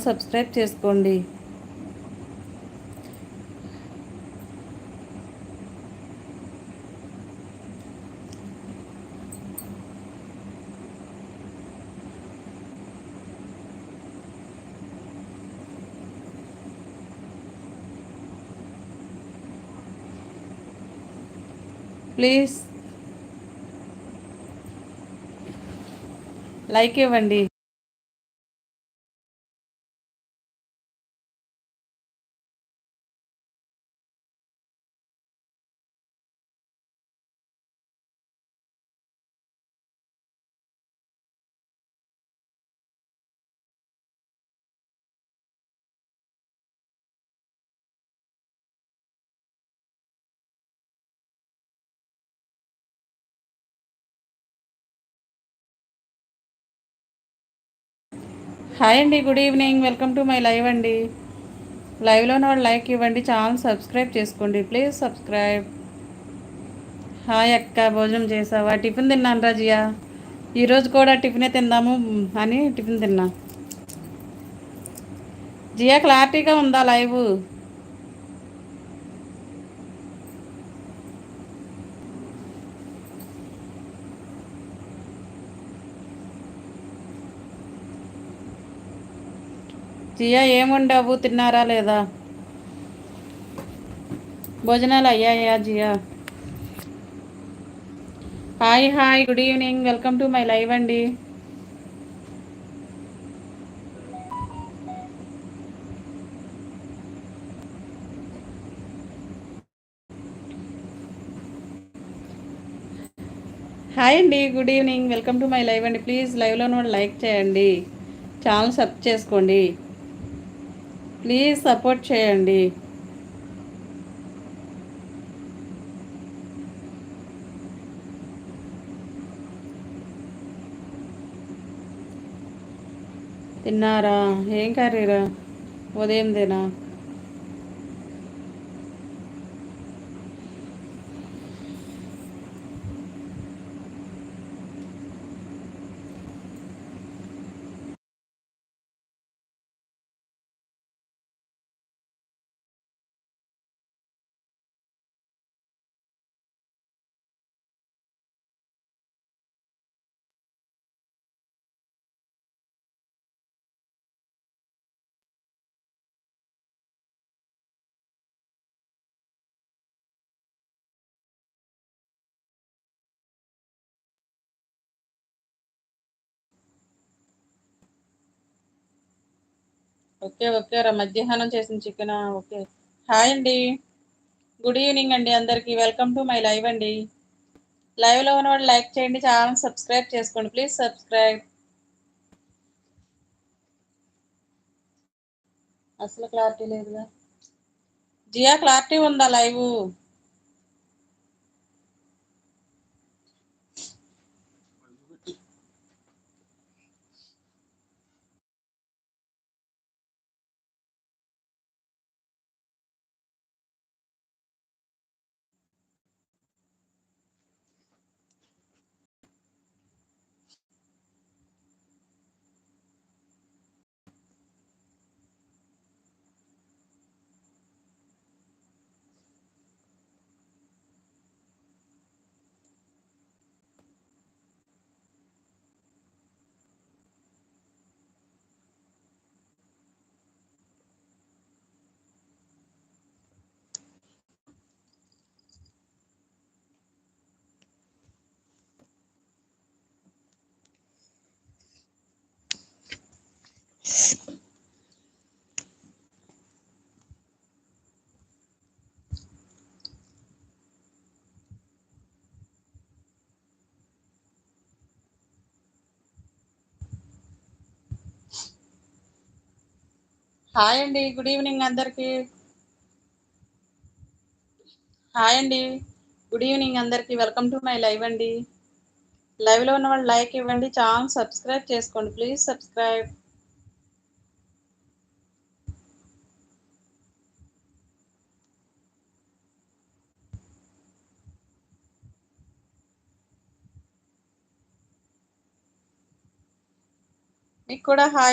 Subscribe చేసుకోండి. Please like ఇవ్వండి. Hi అండి, good evening. Welcome to my live అండి. లైవ్లో ఉన్న వాళ్ళు లైక్ ఇవ్వండి, ఛానల్ సబ్స్క్రైబ్ చేసుకోండి. Please subscribe. హాయ్ అక్క, భోజనం చేసావా? టిఫిన్ తిన్నాను రాజియా. ఈరోజు కూడా టిఫినే తిందాము అని టిఫిన్ తిన్నా. జియా క్లారిటీగా ఉందా లైవ్? జియా ఏముండవు, తిన్నారా లేదా? భోజనాలు అయ్యాయా Jiya? Hi hi, good evening. Welcome to my live అండి. హాయ్ అండి, good evening. Welcome to my live అండి. ప్లీజ్ లైవ్లో ఉన్న వాళ్ళు లైక్ చేయండి, ఛానల్ సబ్ చేసుకోండి. ప్లీజ్ సపోర్ట్ చేయండి. తిన్నారా? ఏం కర్రీరా? ఉదయం తినా. ఓకే ఓకే రా, మధ్యాహ్నం చేసిన చికెన్. ఓకే. హాయ్ అండి, గుడ్ ఈవినింగ్ అండి అందరికీ. వెల్కమ్ టు మై లైవ్ అండి. లైవ్లో ఉన్న వాళ్ళు లైక్ చేయండి, ఛానల్ సబ్స్క్రైబ్ చేసుకోండి. Please subscribe. అసలు క్లారిటీ లేదుగా. జియా క్లారిటీ ఉందా లైవ్? హాయ్ అండి, గుడ్ ఈవినింగ్ అందరికీ. హాయ్ అండి, గుడ్ ఈవినింగ్ అందరికీ. వెల్కమ్ టు మై లైవ్ అండి. లైవ్లో ఉన్న వాళ్ళు లైక్ ఇవ్వండి, ఛానల్ సబ్స్క్రైబ్ చేసుకోండి. Please subscribe. మీకు కూడా హాయ్.